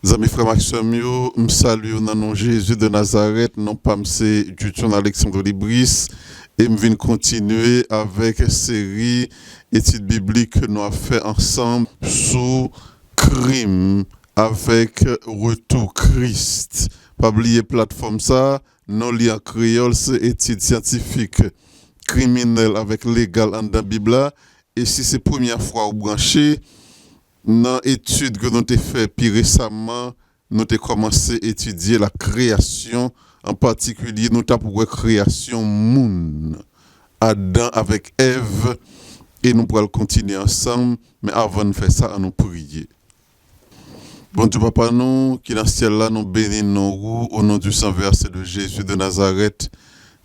Amis frères Maxime, je salue au nom de Jésus de Nazareth, non pas c'est du tout Alexandre Libris, et je viens continuer avec une série études bibliques que nous avons fait ensemble sous crime avec retour Christ. Pas oublier plateforme ça, non li en créole, c'est études scientifiques criminelles avec légal en dans la Bible. Et si c'est la première fois vous branchez, dans l'étude que nous avons fait plus récemment, nous avons commencé à étudier la création, en particulier nous avons pour création moun, Adam avec Ève, et nous pourrons continuer ensemble, mais avant de faire ça, nous prier. Bon Dieu Papa, nous, qui dans le ciel là, nous bénissons au nom du sang versé de Jésus de Nazareth,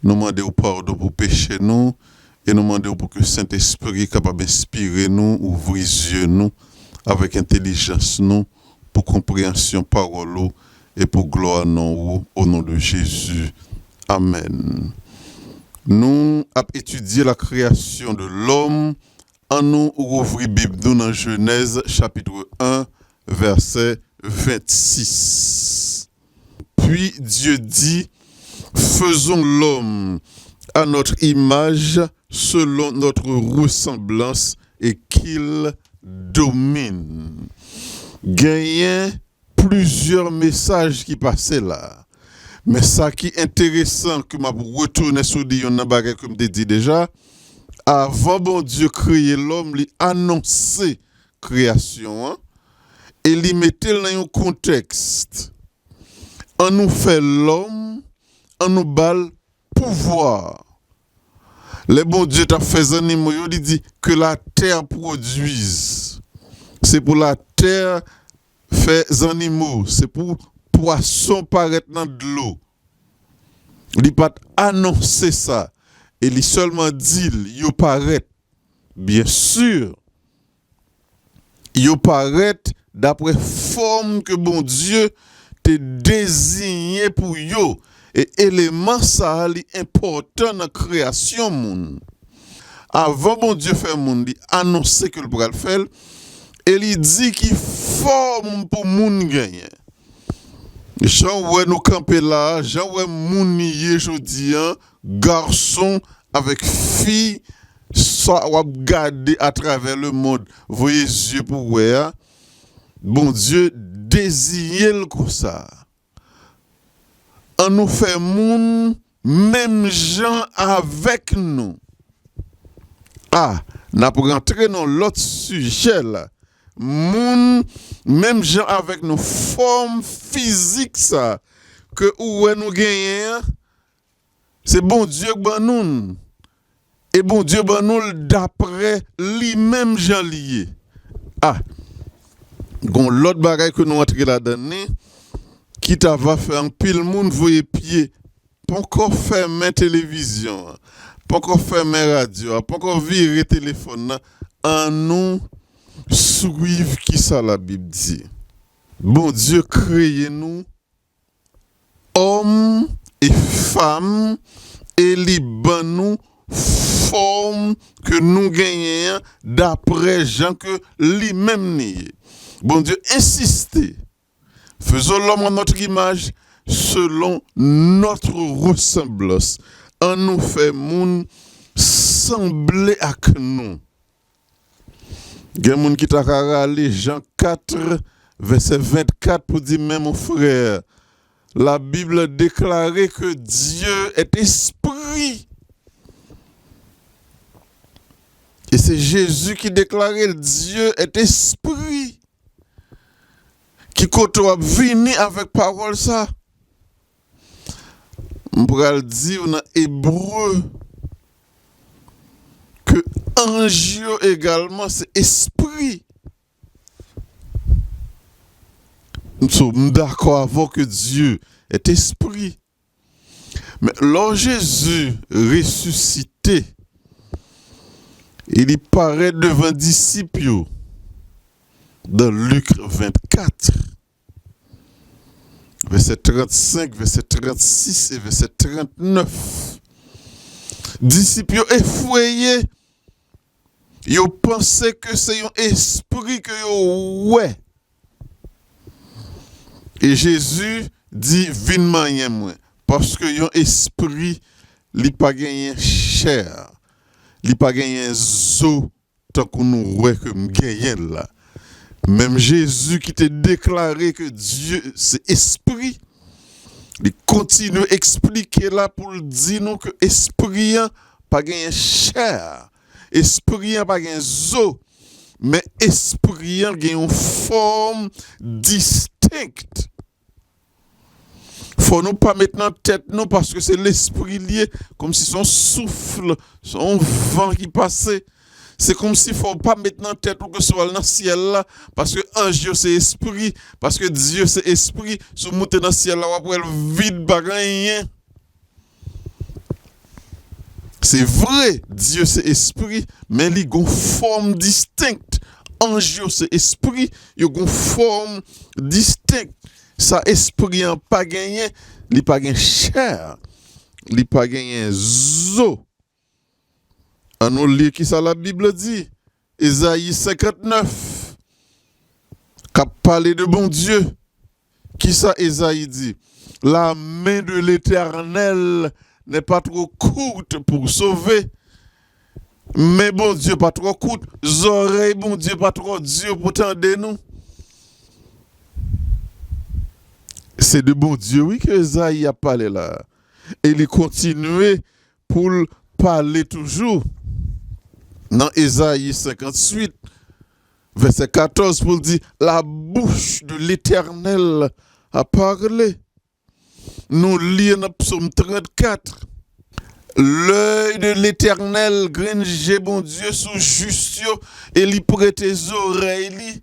nous demandons pardon pour pécher nous, et nous demandons pour que le Saint-Esprit soit capable d'inspirer nous, ouvrir les yeux nous, avec intelligence nous, pour compréhension parole et pour gloire nous, au nom de Jésus. Amen. Nous avons étudié la création de l'homme en nous ouvrir Bible dans Genèse chapitre 1 verset 26. Puis Dieu dit, faisons l'homme à notre image, selon notre ressemblance, et qu'il domine. Gagnez plusieurs messages qui passaient là. Mais ça qui est intéressant, que m'a retourné sur dit, on a bagay comme je dit déjà, avant bon Dieu créer l'homme, il annonçait création, hein, et il mettait dans un contexte. On nous fait l'homme, on nous balle pouvoir. Le bon Dieu t'a fait animaux, il dit que la terre produise. C'est pour la terre faire animaux, c'est pour poisson paraître dans de l'eau. Il n'a pas annoncé ça. Et il seulement dit, il paraît. Bien sûr, il paraît d'après forme que bon Dieu t'a désigné pour yo. Et élément ça est important dans la création moun. Avant bon Dieu fait moun, il annonce que le pourra le faire et il dit qu'il forme pour moun gagner. Jean ouais nous camper là, Jean ouais moun yé jodi an, garçon avec fille ça va garder à travers le monde. Voyez yeux pour voir. Bon Dieu désigne comme ça. On nous fait moun même gens avec nous. Ah, n'a pas rentrer dans l'autre sujet là. Moun même gens avec nos formes physiques ça que où nous gagnons, c'est bon Dieu ban nous. Et bon Dieu ban nous d'après lui même gens lié. Ah, gon l'autre bagaille que nous entrer là-dedans qui t'a va faire un pile monde voyer pied pas encore fermer télévision pas encore fermer radio pas encore virer téléphone en nous suivre qui ça la Bible dit. Bon Dieu créé nous hommes et femmes et liban nous forme que nous gagnons d'après Jean que lui-même nié. Bon Dieu insisté. Faisons l'homme en notre image, selon notre ressemblance. On nous fait moun sembler à nous. Il y a des gens qui t'a râlé Jean 4, verset 24 pour dire, même mon frère, la Bible déclare que Dieu est esprit. Et c'est Jésus qui déclarait Dieu est esprit. Qui côtoie venir avec parole ça. On pourrait le dire dans Hébreu que ange également c'est esprit. Nous sommes d'accord avec que Dieu est esprit. Mais lorsque Jésus ressuscité, il y paraît devant disciples dans Luc 24, verset 35, verset 36 et verset 39. Disciples effrayés, ils pensaient que c'est un esprit que ouais. Et Jésus dit, vin manyen moi, parce que yon esprit, li pa genyen chair, li pa genyen zo, tant qu'on nous voit que m'genyen là. Même Jésus qui t'a déclaré que Dieu c'est esprit, il continue à expliquer là pour dire nous que esprit pas genyen chair, esprit pas genyen zo, mais esprit a une forme distincte. Faut nous pas mettre en tête nous parce que c'est l'esprit lié comme si son souffle, son vent qui passait. C'est comme s'il faut pas mettre en tête que ce soit dans le ciel là parce que ange c'est esprit, parce que Dieu c'est esprit, sous monter dans le ciel là après le vide pas rien. C'est vrai, Dieu c'est esprit, mais il a une forme distincte. Ange c'est esprit, il a une forme distincte. Ça esprit n'a pas gagné, il n'a pas gagné chair, il n'a pas gagné zo. On nous lit qui ça la Bible dit, Ésaïe 59, qui parle de bon Dieu. Qui ça Ésaïe dit? La main de l'Éternel n'est pas trop courte pour sauver. Mais bon Dieu pas trop courte. Les oreilles, bon Dieu pas trop dur pour tendre nous. C'est de bon Dieu, oui, que Esaïe a parlé là. Et il continue pour parler toujours. Dans Ésaïe 58, verset 14, pour dire, la bouche de l'Éternel a parlé. Nous lisons dans Psaume 34. L'œil de l'Éternel gringe bon Dieu sous juste et lui prête les oreilles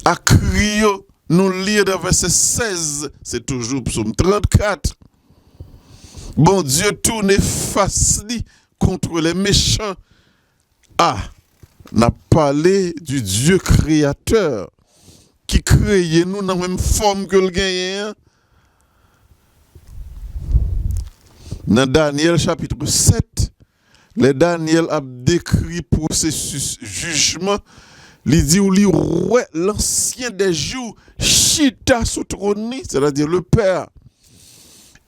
à crier. Nous lisons dans verset 16, c'est toujours Psaume 34. Bon Dieu tourne face contre les méchants. Ah, n'a parlé du Dieu créateur qui crée nous dans la même forme que le gagnant. Dans Daniel chapitre 7, le Daniel a décrit processus jugement. Il dit où ouais, l'ancien des jours, Chita sous trône, c'est-à-dire le Père.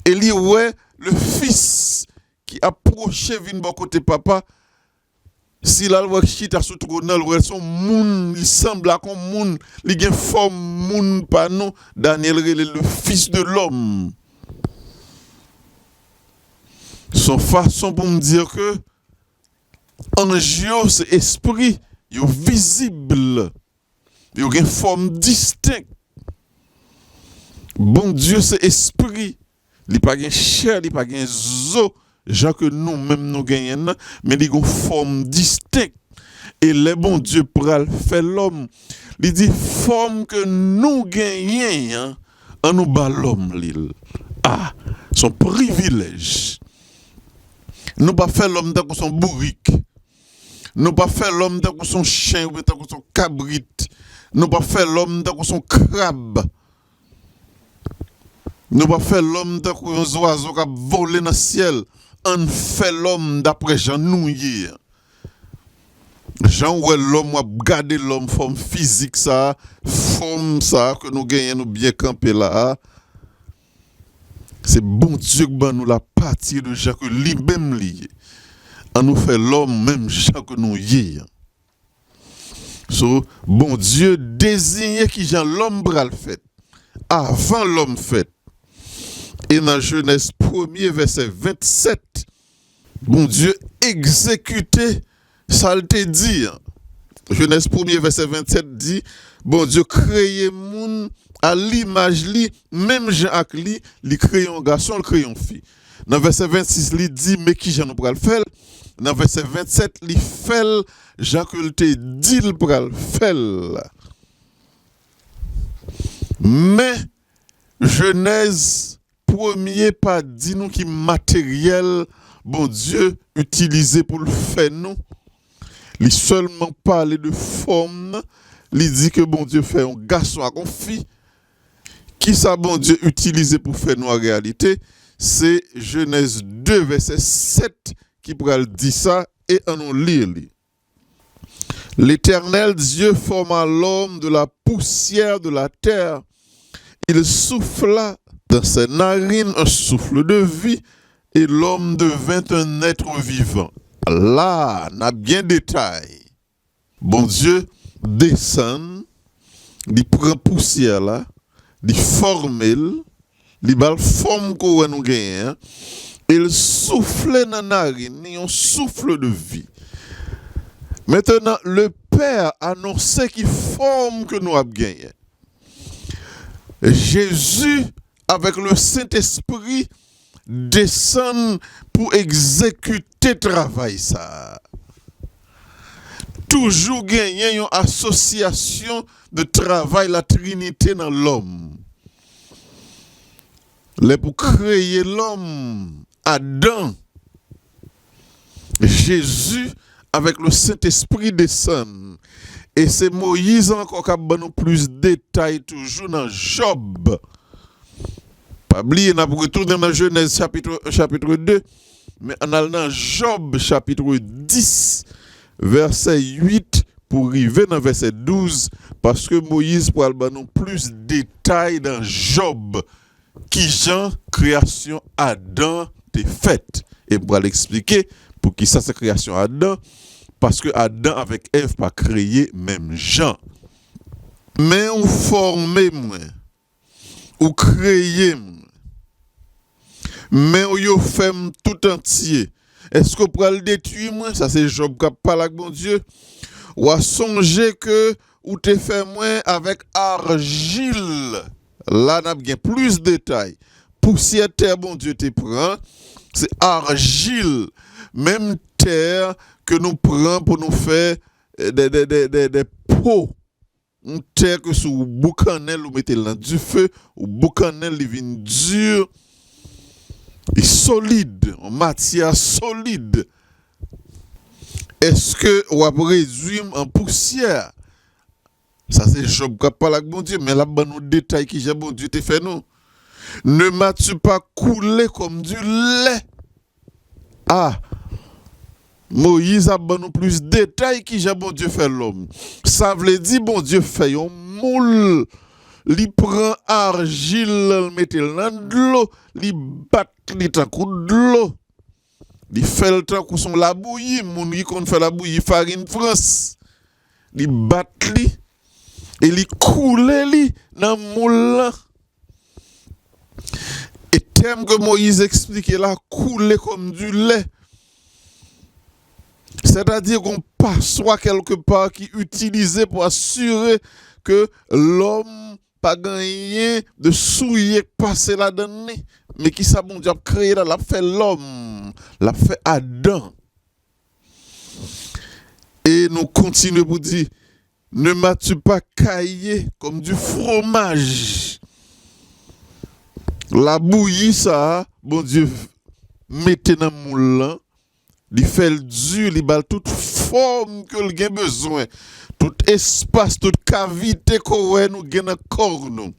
Et il ouais, le Fils qui approchait vin bon côté papa. Si la loi Chita sous trône, son moun, il semble comme moun, il a forme moun pas non. Daniel est le Fils de l'homme. Son façon pour me dire que ange c'est esprit, il est visible, il a une forme distincte. Bon Dieu c'est esprit, il n'a pas de chair, il n'a pas de zo, genre que nous-mêmes nous gagnons, mais il a une forme distincte. Et le bon Dieu pral fait l'homme, il dit forme que nous gagnons, en nous bat l'homme l'île. Ah, son privilège. Nous pas faire l'homme dans son bourrique. Nous pas faire l'homme dans son chien ou dans son cabrit. Nous pas faire l'homme dans son crabe. Nous pas faire l'homme dans un oiseau qui a volé dans le ciel. On fait l'homme d'après Jean Nouillet. Jean ouais l'homme a gardé l'homme forme physique ça, forme ça que nous gagnons nous bien camper là. C'est bon Dieu qui nous la partie de Jean que lui-même lié. On nous fait l'homme même Jean que nous y. So, bon Dieu désigne qui Jean l'homme bral fait. Avant l'homme fait. Et dans Genèse 1er verset 27, bon Dieu exécutait ça le te dit. Genèse 1er verset 27 dit, bon Dieu créé moun à l'image li, même Jean ak li crée un garçon, il crée une fille. Dans verset 26, il dit, mais qui Jean nous pral faire? Dans verset 27, il fait Jean que te dit il pral faire. Mais Genèse 1er pas dit nous qui matériel bon Dieu utilisé pour le faire nous. Il seulement parle de forme, il dit que bon Dieu fait un garçon à une fille. Qui ça bon Dieu utilisé pour faire nous en réalité? C'est Genèse 2 verset 7 qui pourrait dire ça et on lire. L'Éternel Dieu forma l'homme de la poussière de la terre Il souffla dans ses narines un souffle de vie et l'homme devint un être vivant. Là, on a bien détail. Bon Dieu descend, il prend poussière là, il forme, il bat forme qu'on nous gagne, il souffle dans la narine, un souffle de vie. Maintenant, le Père annonçait qu'il forme que nous avons gagné. Jésus, avec le Saint-Esprit, descend pour exécuter le travail. Ça. Toujours gagner une association de travail, la Trinité dans l'homme. Pour créer l'homme, Adam, Jésus, avec le Saint-Esprit descend. Et c'est Moïse encore qui a donné plus de détails toujours dans Job. Pas oublier, on a retourné dans Genèse chapitre 2, mais on a dans Job chapitre 10, verset 8, pour arriver dans verset 12, parce que Moïse pour donner plus de détails dans Job, qui Jean, création Adam, t'est faite. Et pour l'expliquer, pour qui ça c'est création Adam, parce que Adam avec Ève pas créé même Jean. Mais on formé moi, ou créé moi, mais on fait tout entier. Est-ce qu'on pourra le détruire moi? Ça c'est Job qui parle avec mon Dieu. Ou à songer que ou te fait moi avec argile. Là n'a bien plus de détails. Poussière terre bon Dieu te prend, c'est argile. Même terre que nous prenons pour nous faire des pots. Une terre que sous boucanel ou mettez dans du feu, ou boucanel il vient dur et solide, en matière solide. Est-ce que on va réduire en poussière? Ça c'est Job qui parle avec bon Dieu, mais là bas nous détails qui j'ai bon Dieu te fait nous. Ne m'as-tu pas coulé comme du lait? Ah, Moïse a donné plus de détails qui j'ai bon Dieu fait l'homme. Ça veut dire bon Dieu fait un moule. Il prend argile, il met dans de l'eau, il bat li tant coup de l'eau. Il fait le temps qu'on son la bouillie, moun qui kon fait la bouillie farine France. Il bat li et il coule li dans moule. Et thème que Moïse explique là, couler comme du lait. C'est-à-dire qu'on perçoit quelque part qui est utilisé pour assurer que l'homme pas gagné de souiller passer là-dedans, mais qui ça bon Dieu a créé là, l'a fait l'homme, l'a fait Adam. Et nous continuons pour dire, ne m'as-tu pas caillé comme du fromage? La bouillie ça, bon Dieu, mettez dans le moulin. Il fait le dur, il bat toute forme que il a besoin, tout espace, toute cavité qu'on nous gagne dans corps nous.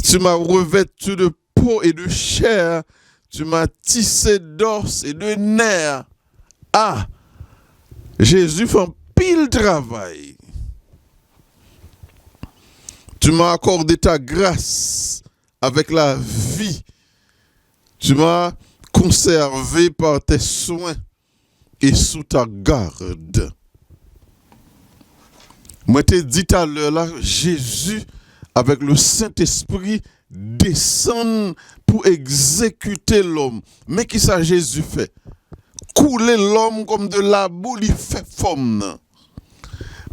Tu m'as revêtu de peau et de chair, tu m'as tissé d'os et de nerfs. Ah, Jésus fait un pile travail. Tu m'as accordé ta grâce avec la vie. Tu m'as conservé par tes soins et sous ta garde. Moi t'ai dit tout à l'heure là, Jésus avec le Saint-Esprit descend pour exécuter l'homme. Mais qui ça Jésus fait? Couler l'homme comme de la boue, il fait forme.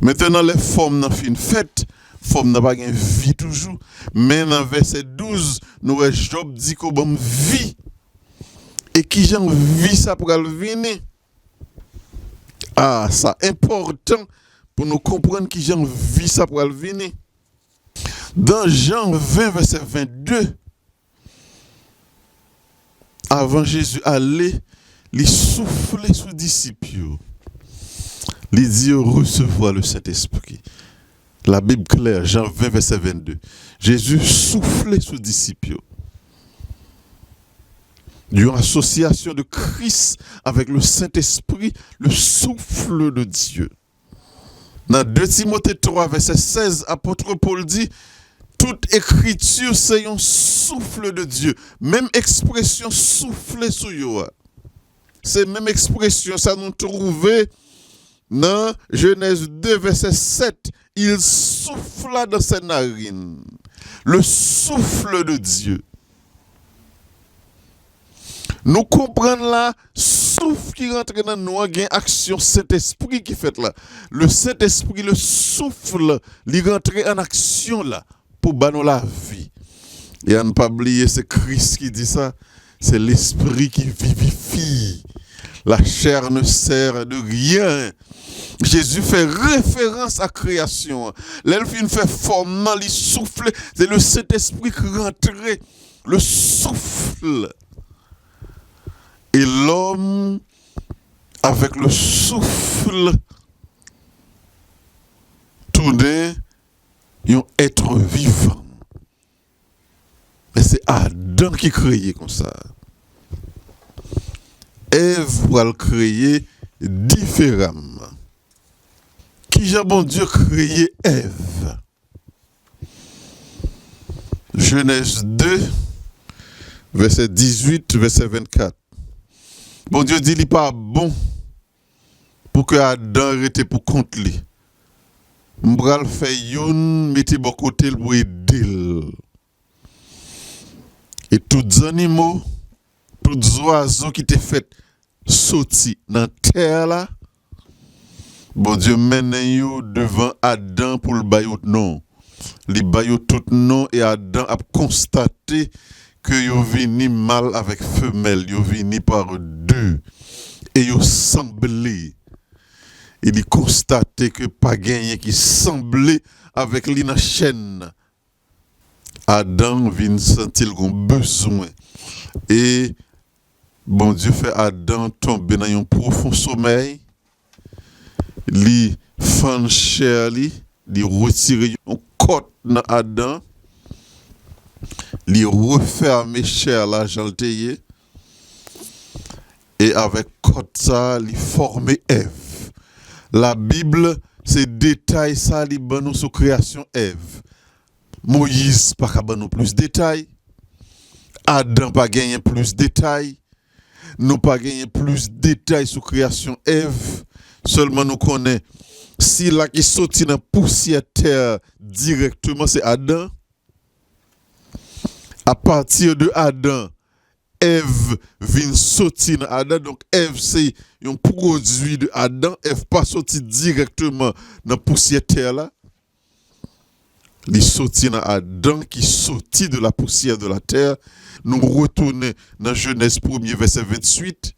Maintenant les formes n'ont fin faites, forme n'a pas une vie toujours. Mais dans verset 12, nous Job dit qu'on a vie. Et qui j'en vis ça pour venir. Ah, ça important pour nous comprendre qui j'en vis ça pour venir. Dans Jean 20, verset 22, avant Jésus aller, il soufflait sous disciples. Il dit recevoir le Saint-Esprit. La Bible claire, Jean 20, verset 22. Jésus soufflait sous disciples. D'une association de Christ avec le Saint-Esprit, le souffle de Dieu. Dans 2 Timothée 3, verset 16, apôtre Paul dit, toute écriture, c'est un souffle de Dieu. Même expression souffler sur yo. C'est même expression, ça nous trouve dans Genèse 2, verset 7. Il souffla dans ses narines. Le souffle de Dieu. Nous comprenons là, souffle qui rentre dans nous, il y a une action Saint-Esprit qui fait là. Le Saint-Esprit, le souffle, il rentre en action là, pour nous la vie. Et à ne pas oublier, c'est Christ qui dit ça, c'est l'Esprit qui vivifie. La chair ne sert de rien. Jésus fait référence à la création. L'elfine fait forme, il souffle, c'est le Saint-Esprit qui rentre, le souffle. Et l'homme, avec le souffle, tourné, un être vivant. Mais c'est Adam qui créé comme ça. Ève va le créer différemment. Qui a bon Dieu créé Ève? Genèse 2, verset 18, verset 24. Bon Dieu dit, il n'est pas bon pour que Adam rete pour compte lui. M'bral fait youn, mettez bon côté pour aider. Et tous les animaux, tous les oiseaux qui t'ont fait sortir dans la terre là, bon Dieu mène yo devant Adam pour le bailler non. Il baille tout non et Adam a constaté que yo vini mal avec femelle, yo vini par deux et yo semblé. Il constaté que pas gagné qui semblait avec li dans chaîne. Adam vient sentir qu'on besoin et bon Dieu fait Adam tomber dans un profond sommeil. Li fan chair li retire un côte dans Adam. Li referme chair la jalteye et avec côte ça li forme Ève. La Bible c'est détail ça li ban nous sur création Ève. Moïse pas ka ban nous plus détail. Adam pas gagné plus détail. Nous pas gagné plus détail sur création Ève. Seulement nous connaît si la qui sorti dans poussière terre directement c'est Adam. À partir de Adam, Ève vient sortir dans Adam. Donc Ève c'est un produit de Adam. Ève pas sorti directement dans poussière terre là. Il sorti dans Adam qui sortit de la poussière de la terre. Nous retournons dans Genèse 1er verset 28.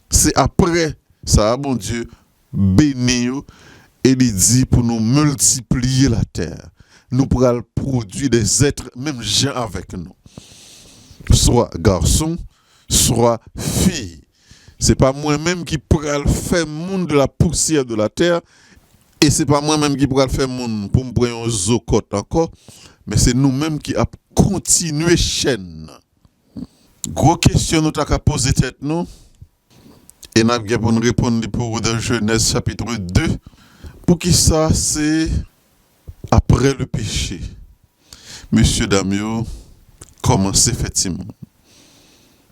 C'est après ça, mon Dieu, béni et il dit pour nous multiplier la terre. Nous pourrons produire des êtres, même gens avec nous. Soit garçon, soit fille. Ce n'est pas moi-même qui pourrais faire monde de la poussière de la terre. Et ce n'est pas moi-même qui pourrais faire monde pour me prendre un zocote encore. Mais c'est nous-mêmes qui avons continué chaîne. Gros question nous avons posé tête nous. Et nous avons répondre pour dans Genèse chapitre 2. Pour qui ça, c'est après le péché. Monsieur Damio, comment c'est effectivement?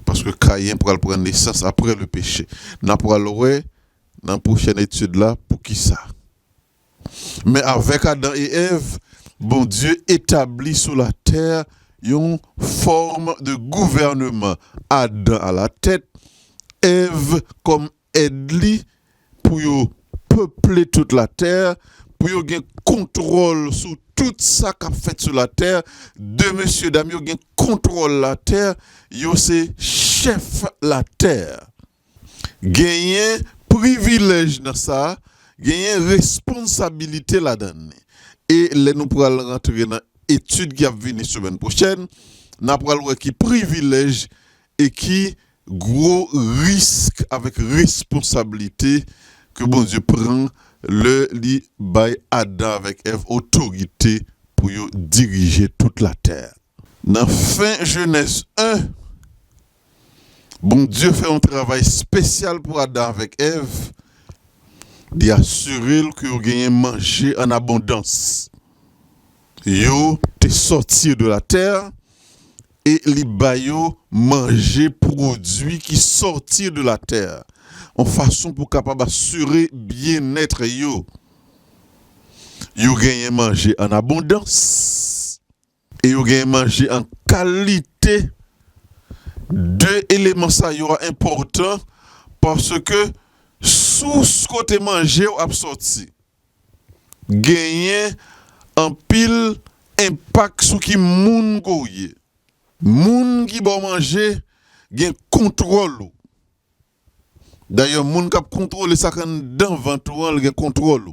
Parce que Caïn pourra prendre naissance après le péché. Nous pourrons le voir dans la prochaine étude là, pour qui ça? Mais avec Adam et Ève, bon Dieu établit sur la terre une forme de gouvernement. Adam à la tête, Ève comme aide-li pour peupler toute la terre, pour avoir contrôle sur tout ça qu'a fait sur la terre. De monsieur Dami, yo gen contrôle la terre, yo c'est chef la terre. Gagner privilège dans ça, gagner responsabilité là-dedans. Et là nous pourrons rentrer dans l'étude qui va venir semaine prochaine, nous pourrons voir qui privilège et qui gros risque avec responsabilité que bon Dieu prend le li bay Adam avec Ève autorité pour diriger toute la terre. Dans fin Genèse 1, bon Dieu fait un travail spécial pour Adam avec Ève. Li assurer que vous gagnez manger en abondance. Yo te sorti de la terre et li bayo manger produits qui sortir de la terre en façon pour capable assurer bien-être yo. Yo gagnez manger en abondance et yo gagnez manger en qualité. Deux éléments ça y aura important parce que sous ce côté manger ou absorti gagner en pile impact sur qui moun goye moun qui bon manger gen contrôle d'ailleurs moun qui contrôle ça quand dans ventre gen contrôle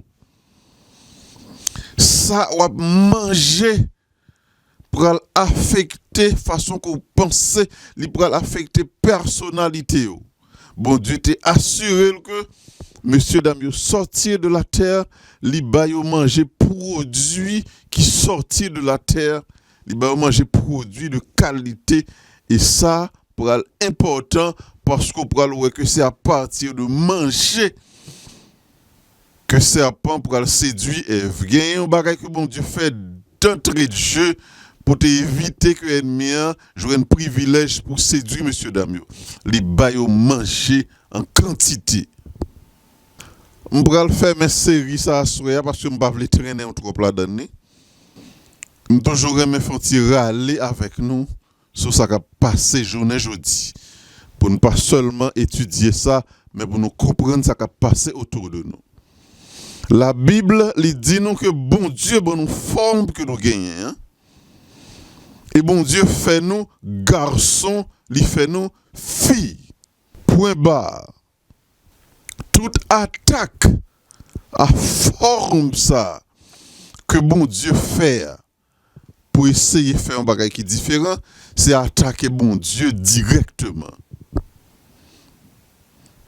ça ou manger pour affecter façon qu'on pense li pour affecter personnalité. Bon Dieu t'est assuré que monsieur dame sortir de la terre, li ba yo manger produits qui sortir de la terre, li ba yo manger produits de qualité et ça pour important parce qu'on pourra voir que c'est à partir de manger que serpent pour séduire Ève. Gagne un bagage que bon Dieu fait d'entrée de jeu pour éviter que l'ennemi joue un privilège pour séduire monsieur Damio. Les bails manger en quantité. On va faire mes séries ça soir parce que on pas veut traîner en trop là dedans. On toujours aimer faire râler avec nous sur ça qu'a passé journée jeudi pour ne pas seulement étudier ça mais pour nous comprendre ça qu'a passé autour de nous. La Bible lui dit nous que bon Dieu bon nous forme que nous gagnons. Hein? Et bon Dieu fait nous garçons, il fait nous filles. Point barre. Toute attaque à forme ça que bon Dieu fait pour essayer de faire un bagage qui est différent, c'est attaquer bon Dieu directement.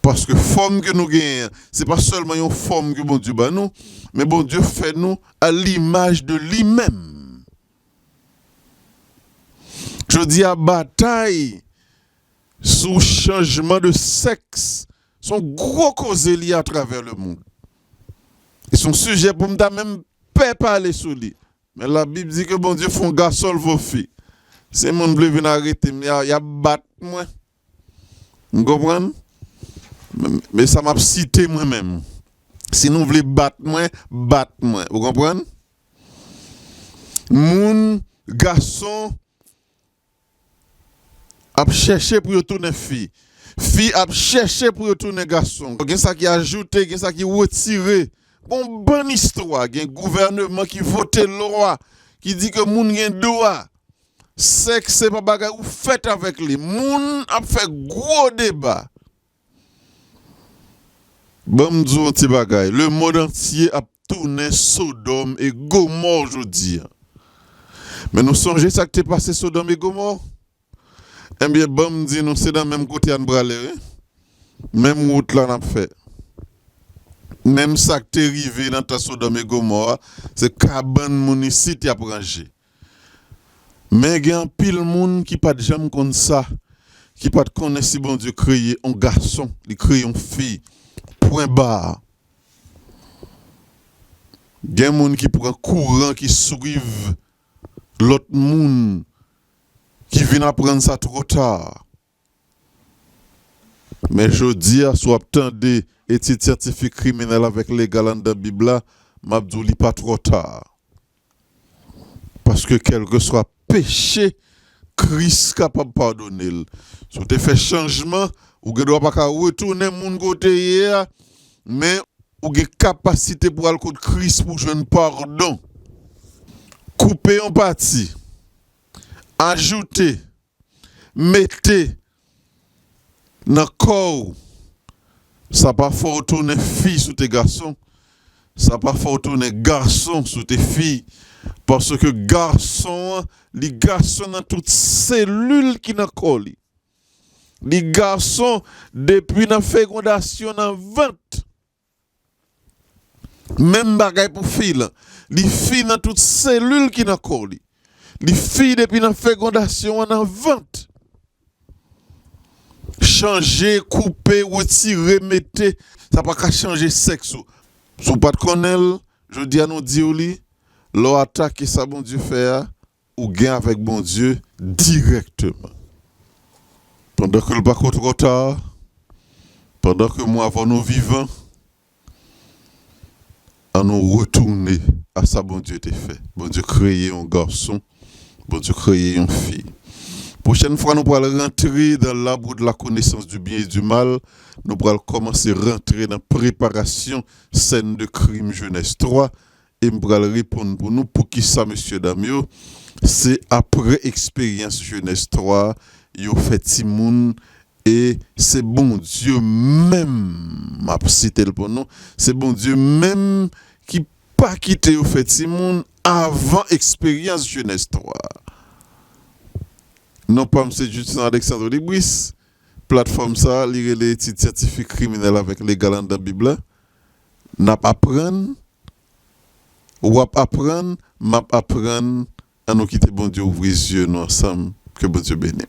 Parce que forme que nous gagnons, ce n'est pas seulement une forme que bon Dieu bat nous, mais bon Dieu fait nous à l'image de lui-même. Je dis à bataille sous changement de sexe sont gros causes liées à travers le monde. Et son sujet pour me même pas parler sur lui. Mais la Bible dit que bon Dieu font garçon vos filles. C'est mon bleu venir arrêter, il y a battre moi. Vous comprenez? Mais ça m'a cité moi-même. Si nous voulons battre moi. Vous comprenez? Mon garçon a cherché pour retourner fille. Fille a cherché pour retourner garçon. Il y a ça qui a ajouté, il y a ça qui a retiré. Bon, bonne histoire. Il y a un gouvernement qui vote loi, qui dit que moun gen droit. Sexe, c'est pas bagay ou fait avec lui. Moun a fait gros débat. Bon, m'dou un petit bagay. Le monde entier a tourné Sodome et Gomorrhe aujourd'hui. Mais nous songez ça qui est passé Sodome et Gomorrhe? Eh bien, bon, m'dit nous c'est dans le même côté à Bralé. Même route là, on a fait. Même ça qui est arrivé dans ta Sodome et Gomorrhe, c'est cabane moun ici qui a rangé. Mais il y a un pile moun qui pas de jamais comme ça, qui pas de connaître si bon Dieu créé un garçon, il crée une fille. Point barre. Il y a un moun qui prend courant qui suivent l'autre moun qui vient apprendre ça trop tard. Mais je dis à soit attendez étude scientifique criminel avec légal dans la Bible, m'abdouli pas trop tard. Parce que quel que soit péché, Christ capable de pardonner. Si tu fais changement, ou ne doit pas retourner mon côté hier, mais ou avez capacité pour aller contre Christ pour jouer un pardon. Couper en partie, ajouter, mettez dans le corps. Ça pas faut retourner fille sous tes garçons. Ça pas faut retourner garçon sous tes filles. Parce que garçon, les garçons dans toutes cellules qui dans corps. Les garçons depuis la fécondation dans ventre. Même bagaille pour filles. Les filles dans toutes cellules qui dans corps. Les filles depuis la fécondation dans ventre. Changer, couper, retirer, mettre, ça pas qu'à changer sexe. Si vous pas connaître, je dis à nous dire li, l'on attaque ça bon Dieu fait ou gain avec bon Dieu directement. Pendant que le pas trop tard, pendant que moi avant nous vivants, à nous retourner à ça bon Dieu t'a fait. Bon Dieu créé un garçon, bon Dieu créé une fille. Prochaine fois, nous allons rentrer dans l'arbre de la connaissance du bien et du mal. Nous allons commencer à rentrer dans la préparation scène de crime jeunesse 3. Et nous allons répondre pour nous, pour qui ça, monsieur Damio? C'est après expérience jeunesse 3, il fait Timoun et c'est bon Dieu même, m'a cité pour nous, c'est bon Dieu même qui pas quitté au fait Timoun avant expérience jeunesse 3. Non pas M. Justin Alexandre Libris, plateforme ça, lire les titres scientifiques criminels avec les galants de la Bible. N'a pas apprendre, ou apprendre, m'a apprendre à nous quitter bon Dieu, ouvrir les yeux nous ensemble, que bon Dieu bénisse.